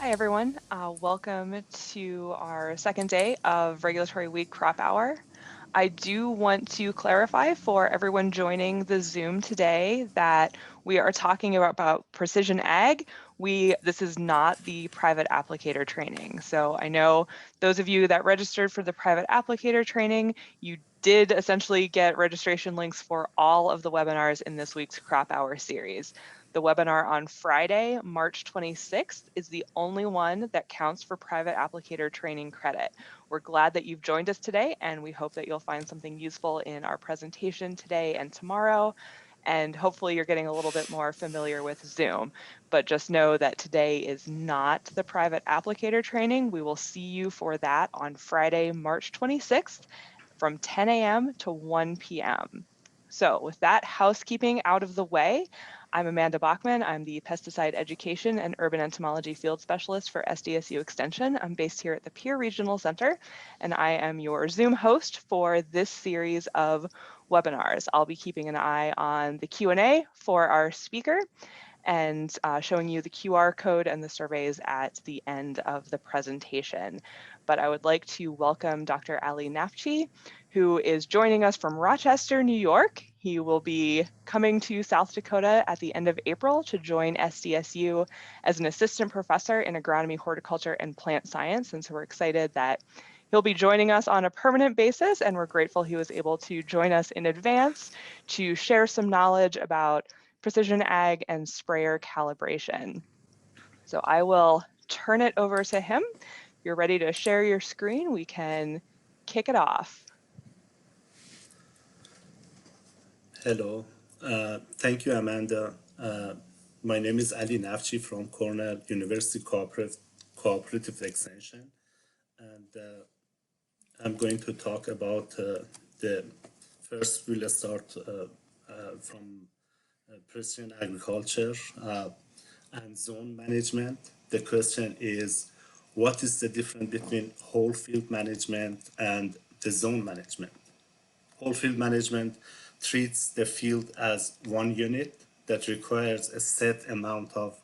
Hi, everyone. Welcome to our second day of Regulatory Week Crop Hour. I do want to clarify for everyone joining the Zoom today that we are talking about precision ag. This is not the private applicator training. So I know those of you that registered for the private applicator training, you did essentially get registration links for all of the webinars in this week's Crop Hour series. The webinar on Friday, March 26th, is the only one that counts for private applicator training credit. We're glad that you've joined us today, and we hope that you'll find something useful in our presentation today and tomorrow. And hopefully you're getting a little bit more familiar with Zoom. But just know that today is not the private applicator training. We will see you for that on Friday, March 26th from 10 a.m. to 1 p.m. So with that housekeeping out of the way, I'm Amanda Bachman. I'm the Pesticide Education and Urban Entomology Field Specialist for SDSU Extension. I'm based here at the Pierre Regional Center, and I am your Zoom host for this series of webinars. I'll be keeping an eye on the Q&A for our speaker and showing you the QR code and the surveys at the end of the presentation. But I would like to welcome Dr. Ali Nafchi, who is joining us from Rochester, New York. He will be coming to South Dakota at the end of April to join SDSU as an assistant professor in agronomy, horticulture, and plant science. And so we're excited that he'll be joining us on a permanent basis, and we're grateful he was able to join us in advance to share some knowledge about precision ag and sprayer calibration. So I will turn it over to him. If you're ready to share your screen, we can kick it off. Hello. Thank you, Amanda. My name is Ali Nafchi from Cornell University Cooperative Extension, and I'm going to talk about the first. We'll start from precision agriculture and zone management. The question is, what is the difference between whole field management and the zone management? Whole field management treats the field as one unit that requires a set amount of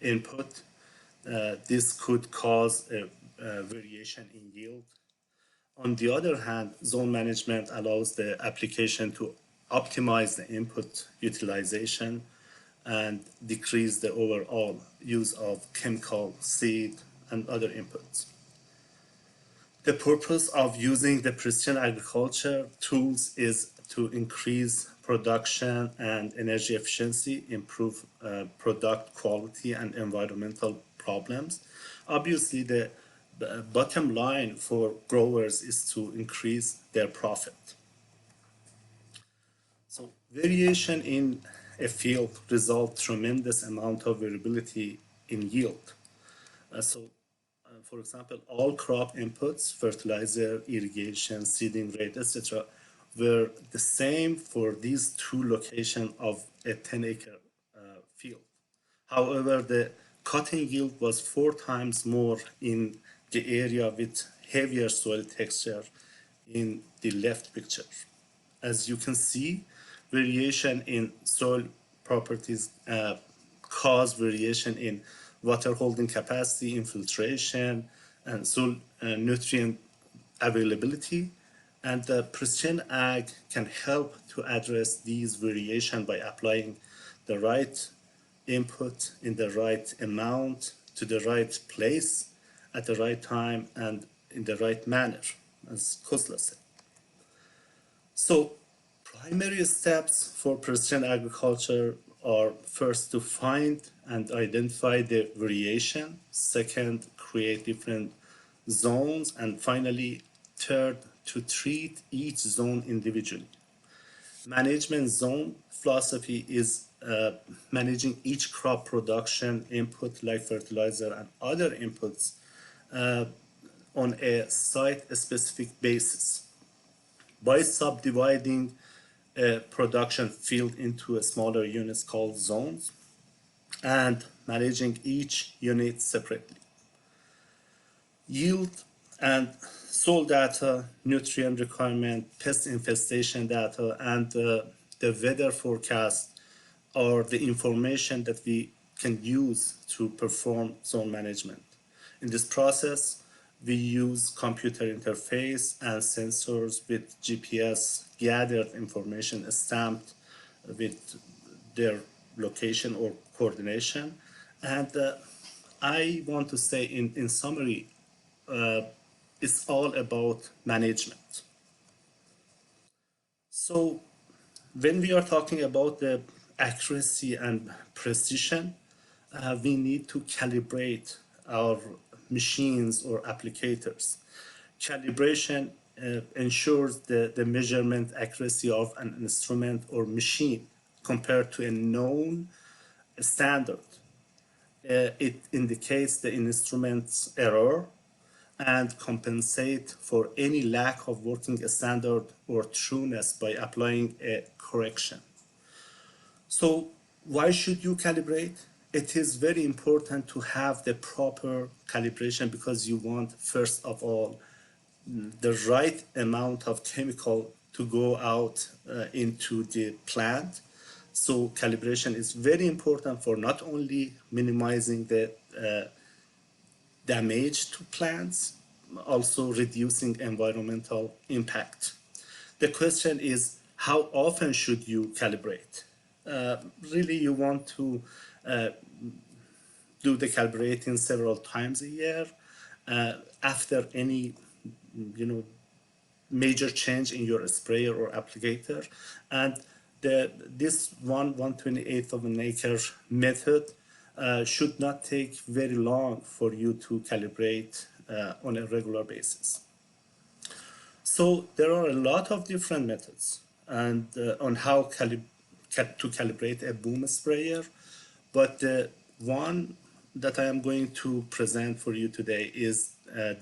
input. This could cause a variation in yield. On the other hand, zone management allows the application to optimize the input utilization and decrease the overall use of chemical, seed, and other inputs. The purpose of using the precision agriculture tools is to increase production and energy efficiency, improve product quality and environmental problems. Obviously, the bottom line for growers is to increase their profit. So variation in a field results tremendous amount of variability in yield. For example, all crop inputs, fertilizer, irrigation, seeding rate, etc., were the same for these two locations of a 10-acre field. However, the cotton yield was 4 times more in the area with heavier soil texture in the left picture. As you can see, variation in soil properties cause variation in water holding capacity, infiltration, and soil nutrient availability. And the precision ag can help to address these variation by applying the right input in the right amount to the right place at the right time and in the right manner, as Kozla said. So primary steps for precision agriculture are first to find and identify the variation, second, create different zones, and finally, third, to treat each zone individually. Management zone philosophy is managing each crop production input like fertilizer and other inputs on a site-specific basis by subdividing a production field into a smaller units called zones and managing each unit separately. Yield and soil data, nutrient requirement, pest infestation data, and the weather forecast are the information that we can use to perform zone management. In this process, we use computer interface and sensors with GPS gathered information stamped with their location or coordination. And I want to say in summary, it's all about management. So when we are talking about the accuracy and precision, we need to calibrate our machines or applicators. Calibration ensures the measurement accuracy of an instrument or machine compared to a known standard. It indicates the instrument's error and compensate for any lack of working standard or trueness by applying a correction. So why should you calibrate? It is very important to have the proper calibration because you want, first of all, the right amount of chemical to go out into the plant. So calibration is very important for not only minimizing the damage to plants, also reducing environmental impact. The question is, how often should you calibrate? Really, you want to do the calibrating several times a year after any, major change in your sprayer or applicator. And this 1/128th of an acre method should not take very long for you to calibrate on a regular basis. So there are a lot of different methods and on how to calibrate a boom sprayer, but the one that I am going to present for you today is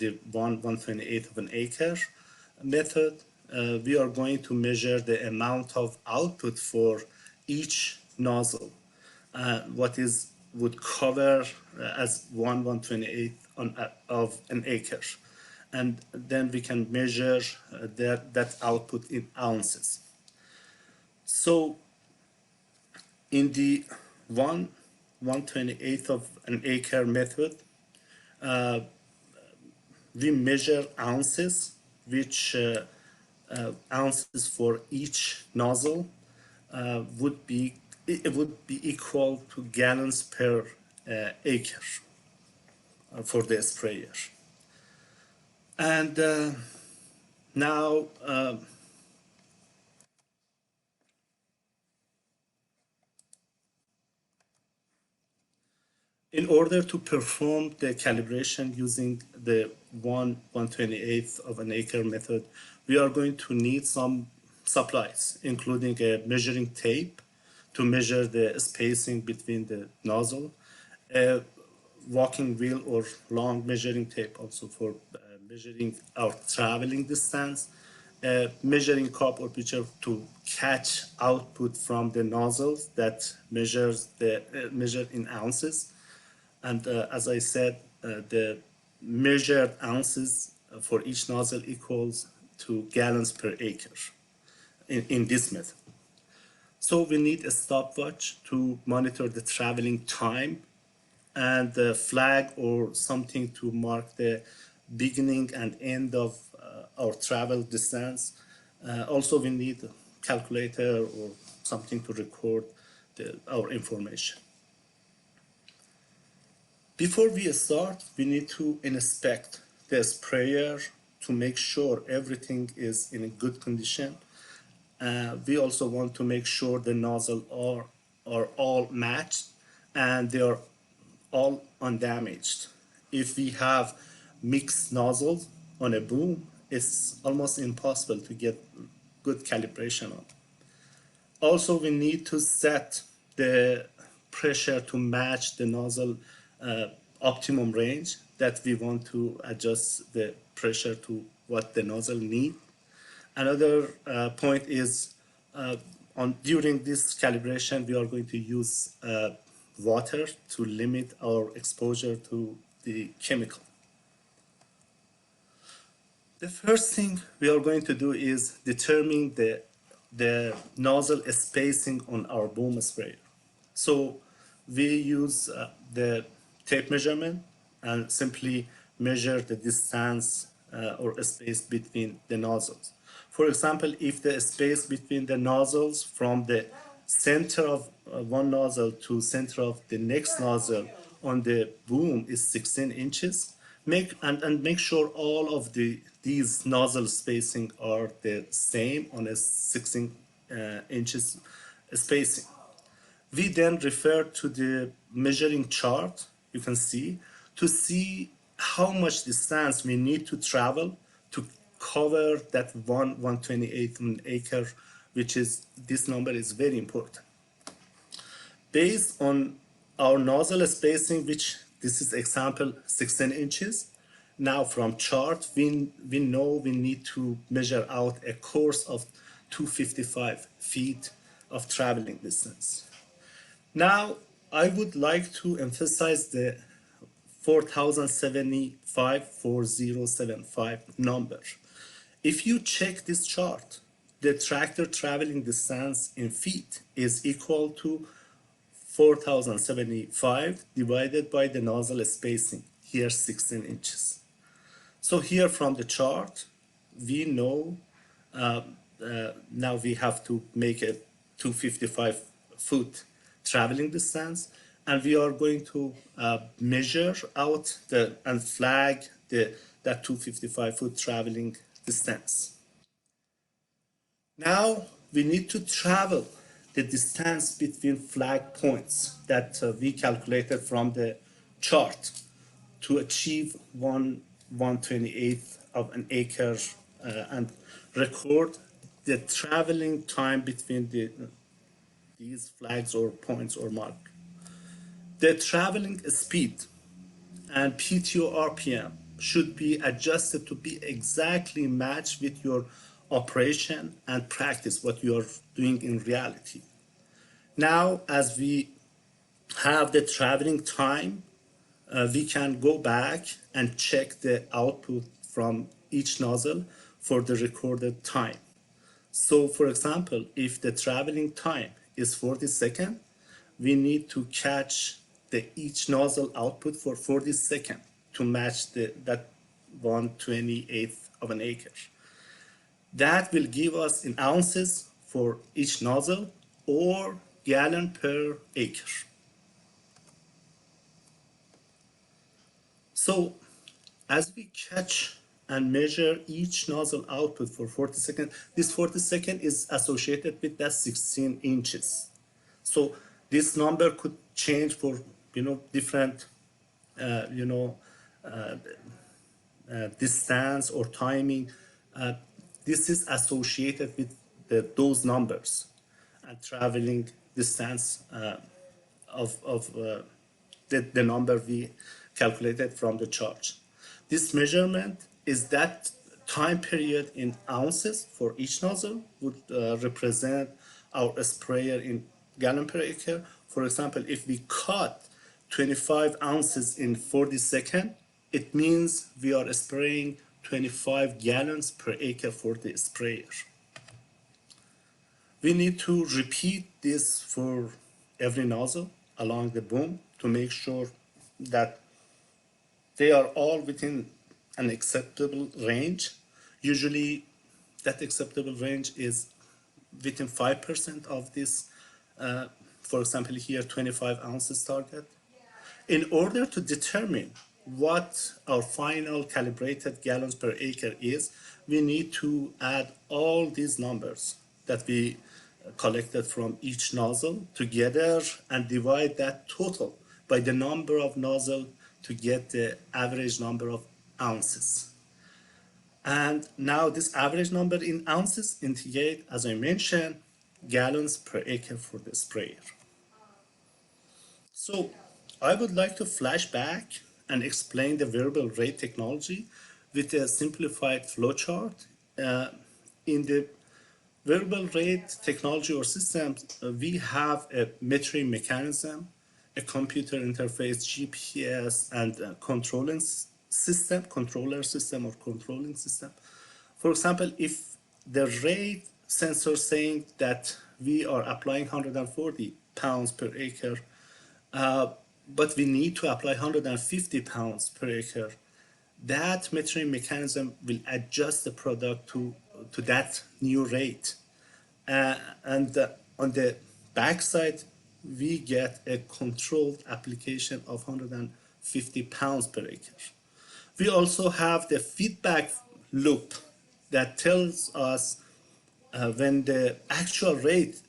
the 1/128th of an acre method. We are going to measure the amount of output for each nozzle, what would cover as 1/128th of an acre. And then we can measure that output in ounces. So in the 1/128th of an acre method, we measure ounces, which ounces for each nozzle would be equal to gallons per acre for the sprayer. And now in order to perform the calibration using the 1/128th of an acre method, we are going to need some supplies, including a measuring tape to measure the spacing between the nozzle, a walking wheel or long measuring tape also for measuring our traveling distance, a measuring cup or pitcher to catch output from the nozzles that measures measured in ounces. And as I said, the measured ounces for each nozzle equals to gallons per acre in this method. So we need a stopwatch to monitor the traveling time and the flag or something to mark the beginning and end of our travel distance. Also, we need a calculator or something to record our information. Before we start, we need to inspect the sprayer to make sure everything is in a good condition. We also want to make sure the nozzles are all matched and they are all undamaged. If we have mixed nozzles on a boom, it's almost impossible to get good calibration on. Also, we need to set the pressure to match the nozzle optimum range that we want to adjust the pressure to what the nozzle needs. Another point is during this calibration, we are going to use water to limit our exposure to the chemical. The first thing we are going to do is determine the nozzle spacing on our boom sprayer. So we use the tape measurement and simply measure the distance or space between the nozzles. For example, if the space between the nozzles from the center of one nozzle to center of the next nozzle on the boom is 16 inches, make sure all of these nozzle spacing are the same on a 16 inches spacing. We then refer to the measuring chart, you can see how much distance we need to travel to cover that 1/128th of an acre, which is, this number is very important. Based on our nozzle spacing, which this is example 16 inches, now from chart, we know we need to measure out a course of 255 feet of traveling distance. Now, I would like to emphasize the 4075 number. If you check this chart, the tractor traveling distance in feet is equal to 4075 divided by the nozzle spacing, here 16 inches. So here from the chart, we know now we have to make a 255 foot traveling distance, and we are going to measure out and flag that 255 foot traveling distance. Now we need to travel the distance between flag points that we calculated from the chart to achieve 1/128th of an acre and record the traveling time between these flags or points or mark. The traveling speed and PTO RPM should be adjusted to be exactly matched with your operation and practice, what you are doing in reality. Now, as we have the traveling time, we can go back and check the output from each nozzle for the recorded time. So for example, if the traveling time is 40 seconds, we need to catch each nozzle output for 40 seconds to match that 1/28th of an acre. That will give us in ounces for each nozzle or gallon per acre. So as we catch and measure each nozzle output for 40 seconds, this 40 seconds is associated with that 16 inches. So this number could change for different distance or timing. This is associated with those numbers and traveling distance of the number we calculated from the chart. This measurement is that time period in ounces for each nozzle would represent our sprayer in gallon per acre. For example, if we cut 25 ounces in 40 seconds, it means we are spraying 25 gallons per acre for the sprayer. We need to repeat this for every nozzle along the boom to make sure that they are all within an acceptable range. Usually that acceptable range is within 5% of this, for example here 25 ounces target. In order to determine what our final calibrated gallons per acre is, we need to add all these numbers that we collected from each nozzle together and divide that total by the number of nozzle to get the average number of ounces. And now this average number in ounces indicate, as I mentioned, gallons per acre for the sprayer. So I would like to flash back and explain the variable rate technology with a simplified flowchart. In the variable rate technology or systems, we have a metering mechanism, a computer interface, GPS, and a controller system or controlling system. For example, if the rate sensor saying that we are applying 140 pounds per acre but we need to apply 150 pounds per acre. That metering mechanism will adjust the product to that new rate. And on the backside, we get a controlled application of 150 pounds per acre. We also have the feedback loop that tells us when the actual rate,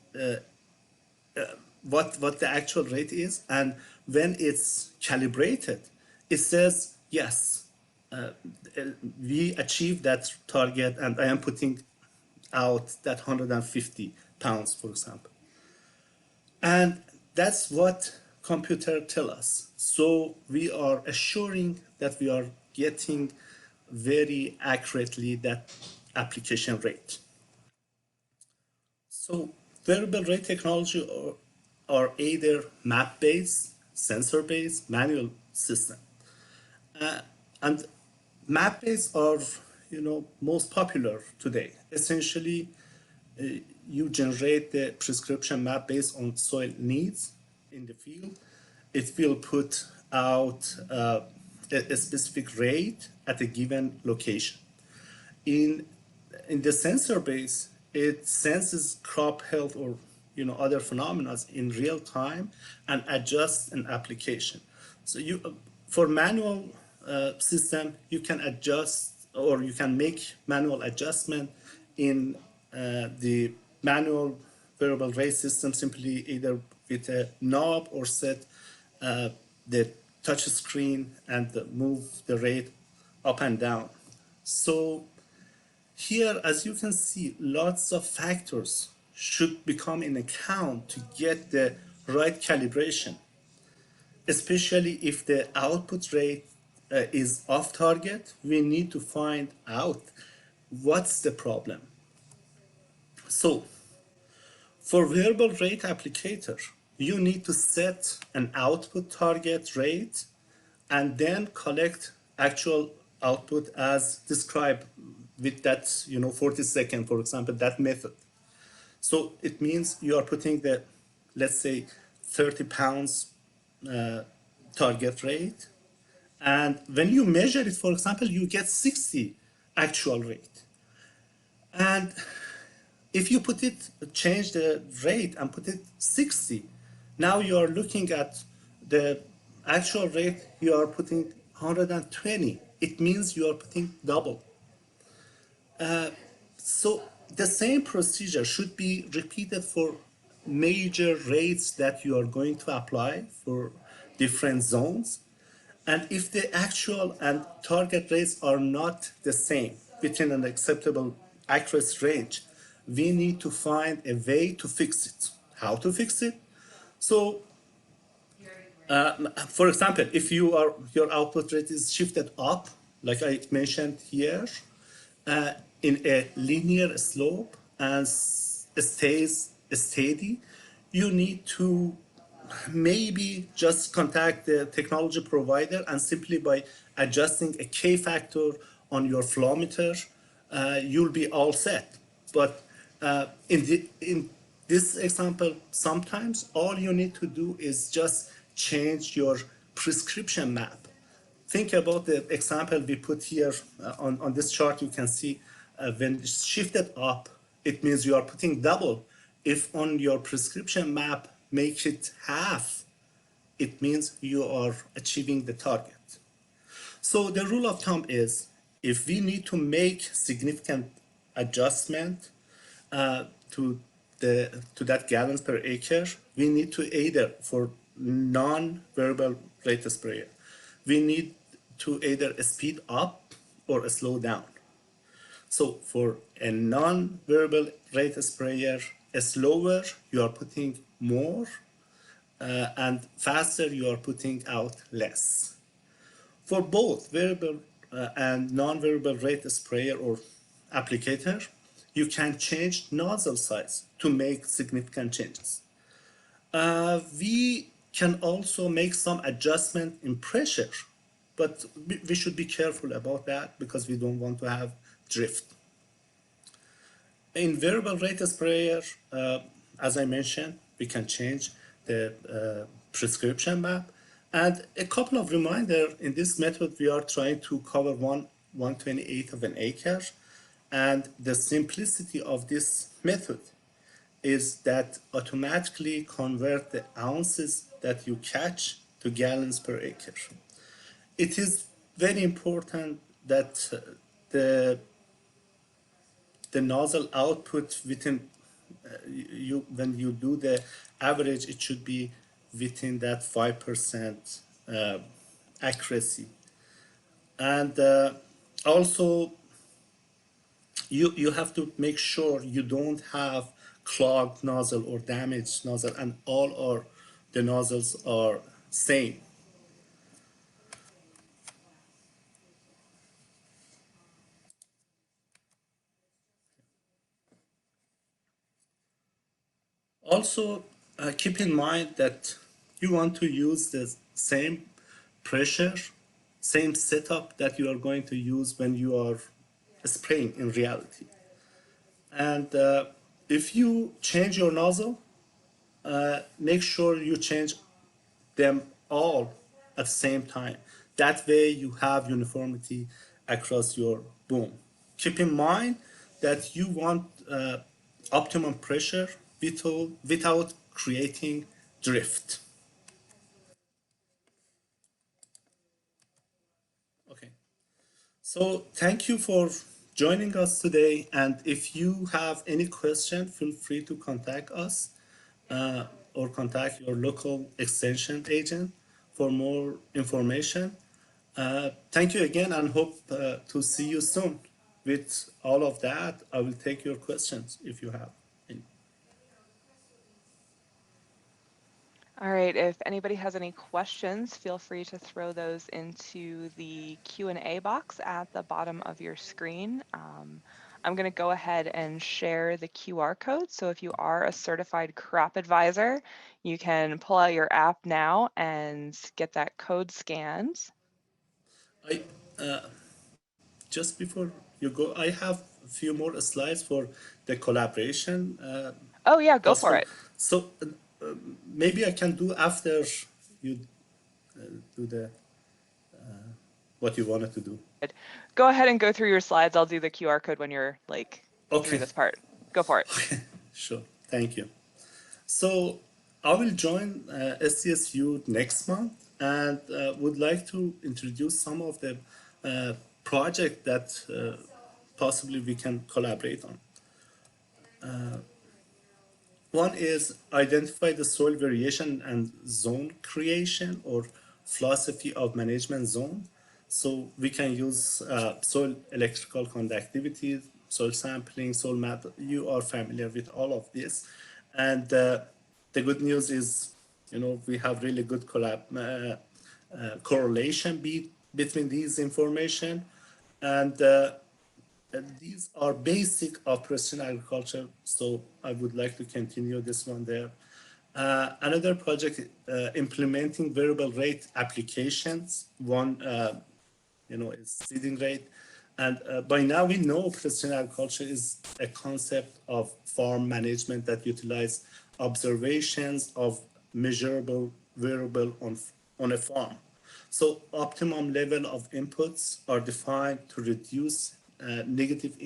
what the actual rate is, and when it's calibrated, it says yes, uh, we achieved that target, and I am putting out that 150 pounds, for example. And that's what computer tell us. So we are assuring that we are getting very accurately that application rate. So variable rate technology are either map-based, sensor-based, manual system. And map-based are, most popular today. Essentially, uh, you generate the prescription map based on soil needs in the field. It will put out a specific rate at a given location. In in the sensor base, it senses crop health or other phenomena in real time and adjusts an application. So for manual system, you can adjust or you can make manual adjustment in the manual variable rate system simply either with a knob or set the touch screen and move the rate up and down. So here, as you can see, lots of factors should become in account to get the right calibration, especially if the output rate is off target. We need to find out what's the problem. So for variable rate applicator, you need to set an output target rate and then collect actual output as described with that 40-second, for example, that method. So it means you are putting the, let's say, 30 pounds target rate, and when you measure it, for example, you get 60 actual rate. And if you change the rate and put it 60, now you are looking at the actual rate, you are putting 120. It means you are putting double. So the same procedure should be repeated for major rates that you are going to apply for different zones. And if the actual and target rates are not the same within an acceptable accuracy range, we need to find a way to fix it. How to fix it? So, for example, if your output rate is shifted up, like I mentioned here, uh, in a linear slope and stays steady, you need to maybe just contact the technology provider and simply by adjusting a K factor on your flow meter, you'll be all set. But in this example, sometimes all you need to do is just change your prescription map. Think about the example we put here on this chart. You can see when it's shifted up, it means you are putting double. If on your prescription map, make it half, it means you are achieving the target. So the rule of thumb is if we need to make significant adjustment to that gallons per acre, we need to either for non-variable rate sprayer, we need to either speed up or slow down. So for a non-variable rate sprayer, slower you are putting more, and faster you are putting out less. For both variable and non-variable rate sprayer or applicator, you can change nozzle size to make significant changes. We can also make some adjustment in pressure, but we should be careful about that because we don't want to have drift. In variable rate sprayer, as I mentioned, we can change the prescription map. And a couple of reminders, in this method, we are trying to cover 1/28 of an acre. And the simplicity of this method is that automatically convert the ounces that you catch to gallons per acre. It is very important that the the nozzle output within you when you do the average, it should be within that 5% accuracy. And also you have to make sure you don't have clogged nozzle or damaged nozzle, and all are the nozzles are same. Also, keep in mind that you want to use the same pressure, same setup that you are going to use when you are spraying in reality. And if you change your nozzle, make sure you change them all at the same time. That way you have uniformity across your boom. Keep in mind that you want optimum pressure without creating drift. Okay. So thank you for joining us today. And if you have any question, feel free to contact us or contact your local extension agent for more information. Thank you again and hope to see you soon. With all of that, I will take your questions if you have any. All right, if anybody has any questions, feel free to throw those into the Q&A box at the bottom of your screen. I'm going to go ahead and share the QR code. So if you are a certified crop advisor, you can pull out your app now and get that code scanned. I just before you go, I have a few more slides for the collaboration Oh yeah, go for possible. it. So maybe I can do after you do the what you wanted to do. Go ahead and go through your slides. I'll do the QR code when you're like through Okay, this part. Go for it. sure. Thank you. So I will join SDSU next month and would like to introduce some of the project that possibly we can collaborate on. One is identify the soil variation and zone creation or philosophy of management zone. So we can use soil electrical conductivity, soil sampling, soil map. You are familiar with all of this. And the good news is, we have really good correlation between these information. And these are basic of precision agriculture, so I would like to continue this one there. Another project, implementing variable rate applications. One, is seeding rate. And by now we know precision agriculture is a concept of farm management that utilize observations of measurable variable on a farm. So optimum level of inputs are defined to reduce negative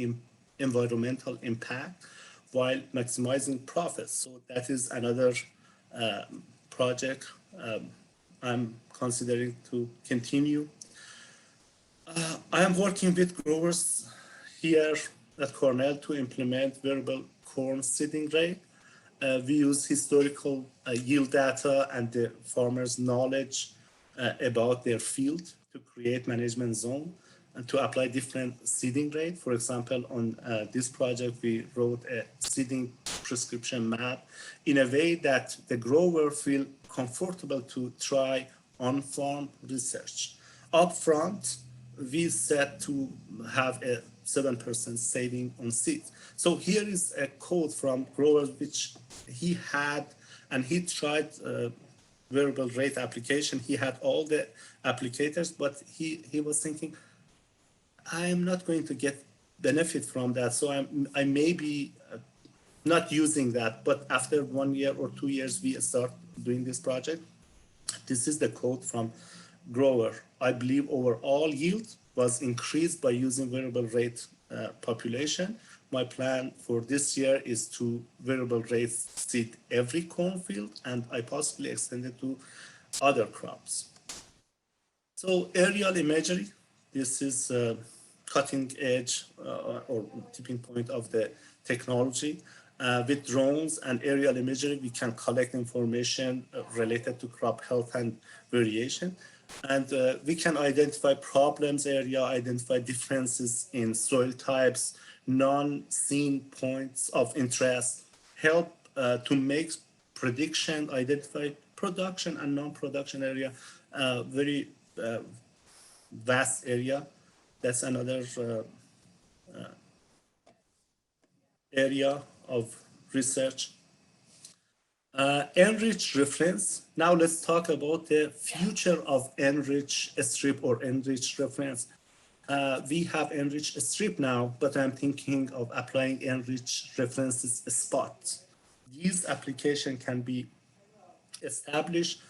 environmental impact while maximizing profits. So that is another project I'm considering to continue. I am working with growers here at Cornell to implement variable corn seeding rate. We use historical yield data and the farmers' knowledge about their field to create management zone and to apply different seeding rate. For example, on this project, we wrote a seeding prescription map in a way that the grower feel comfortable to try on-farm research. Upfront, we set to have a 7% saving on seeds. So here is a code from growers which he had, and he tried variable rate application. He had all the applicators, but he was thinking, I am not going to get benefit from that. So I may be not using that. But after 1 year or 2 years, we start doing this project. This is the quote from grower. I believe overall yield was increased by using variable rate population. My plan for this year is to variable rate seed every cornfield, and I possibly extend it to other crops. So aerial imagery, this is cutting edge or tipping point of the technology. With drones and aerial imagery, we can collect information related to crop health and variation. And we can identify problems area, identify differences in soil types, non-seen points of interest, help to make prediction, identify production and non-production area, very vast area. That's another area of research. Enrich reference. Now let's talk about the future of enrich strip or enrich reference. We have enrich strip now, but I'm thinking of applying enrich references spots. These application can be established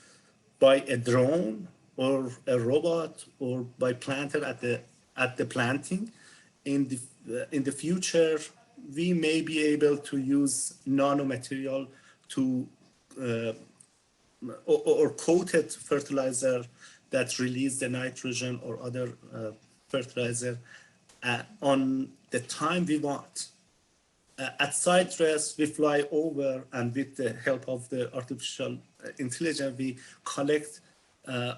by a drone or a robot or by planter at the planting. In the future, we may be able to use nanomaterial to or coated fertilizer that release the nitrogen or other fertilizer on the time we want. At site rest, we fly over, and with the help of the artificial intelligence, we collect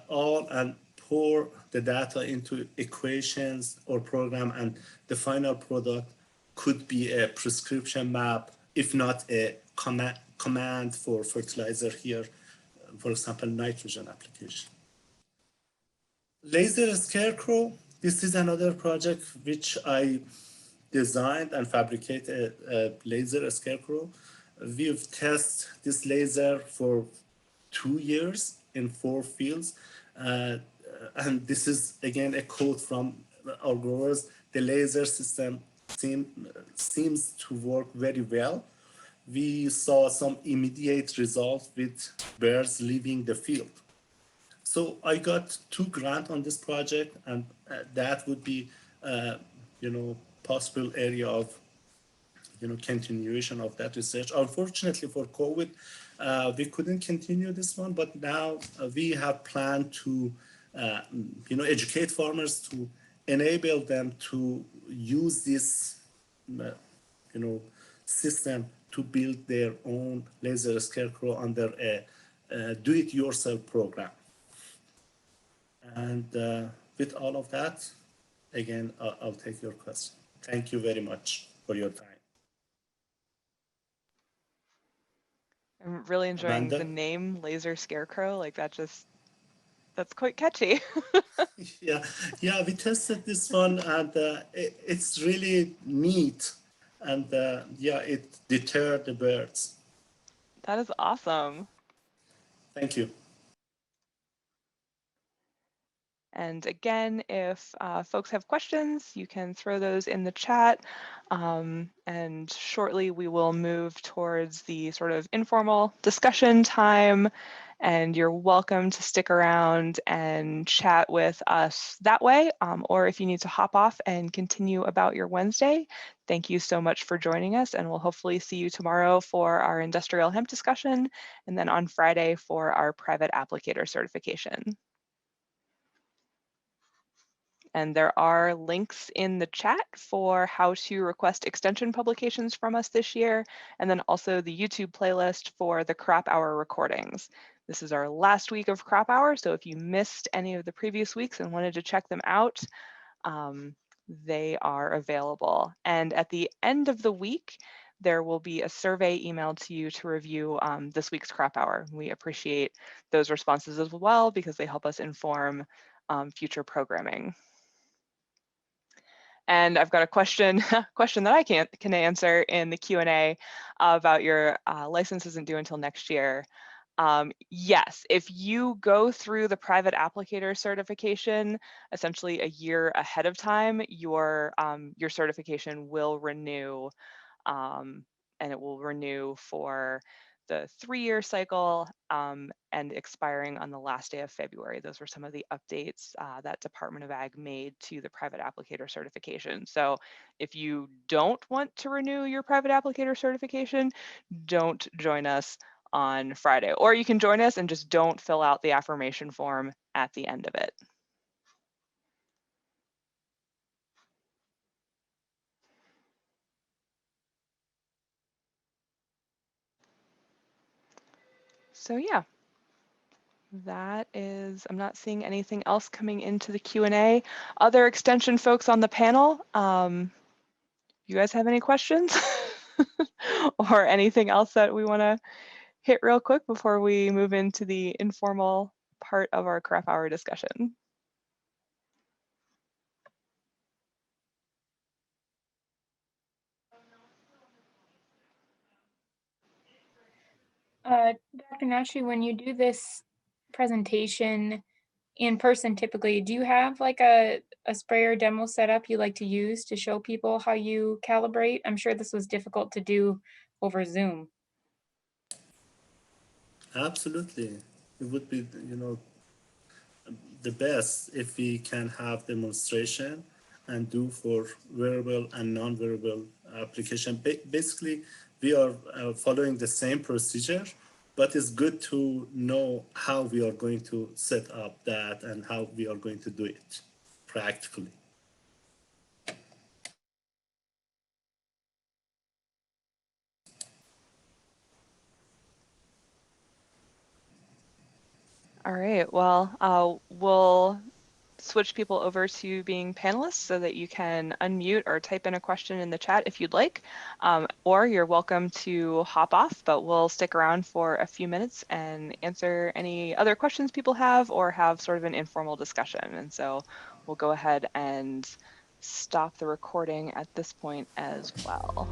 all and pour the data into equations or program, and the final product could be a prescription map, if not a command for fertilizer here, for example, nitrogen application. Laser Scarecrow, this is another project which I designed and fabricated a laser scarecrow. We've tested this laser for 2 years in 4 fields. And this is again a quote from our growers. The laser system seems to work very well. We saw some immediate results with birds leaving the field. So I got 2 grants on this project, and that would be, possible area of, continuation of that research. Unfortunately for COVID, we couldn't continue this one, but now we have planned to, educate farmers to enable them to use this, system to build their own laser scarecrow under a do-it-yourself program. And with all of that, again, I'll take your question. Thank you very much for your time. I'm really enjoying the Amanda? name Laser Scarecrow. Like that's quite catchy. Yeah, yeah, we tested this one, and it's really neat. And yeah, it deterred the birds. That is awesome. Thank you. And again, if folks have questions, you can throw those in the chat. And shortly we will move towards the sort of informal discussion time. And you're welcome to stick around and chat with us that way. Or if you need to hop off and continue about your Wednesday, thank you so much for joining us. And we'll hopefully see you tomorrow for our industrial hemp discussion, and then on Friday for our private applicator certification. And there are links in the chat for how to request extension publications from us this year, and then also the YouTube playlist for the Crop Hour recordings. This is our last week of Crop Hour, so if you missed any of the previous weeks and wanted to check them out, they are available. And at the end of the week, there will be a survey emailed to you to review this week's Crop Hour. We appreciate those responses as well because they help us inform future programming. And I've got a question that I can answer in the Q&A about your license isn't due until next year. Yes, if you go through the private applicator certification, essentially a year ahead of time, your certification will renew, and it will renew for the 3-year cycle, and and expiring on the last day of February. Those were some of the updates that Department of Ag made to the private applicator certification. So if you don't want to renew your private applicator certification, don't join us on Friday. Or you can join us and just don't fill out the affirmation form at the end of it. So yeah, that is, I'm not seeing anything else coming into the Q&A. Other extension folks on the panel, you guys have any questions or anything else that we want to hit real quick before we move into the informal part of our crop hour discussion? Dr. Nafchi, when you do this presentation in person, typically, do you have like a sprayer demo setup you like to use to show people how you calibrate? I'm sure this was difficult to do over Zoom. Absolutely. It would be, the best if we can have demonstration and do for wearable and non-wearable application. Basically, we are following the same procedure, but it's good to know how we are going to set up that and how we are going to do it practically. All right, well, we'll switch people over to being panelists so that you can unmute or type in a question in the chat if you'd like, or you're welcome to hop off, but we'll stick around for a few minutes and answer any other questions people have or have sort of an informal discussion. And so we'll go ahead and stop the recording at this point as well.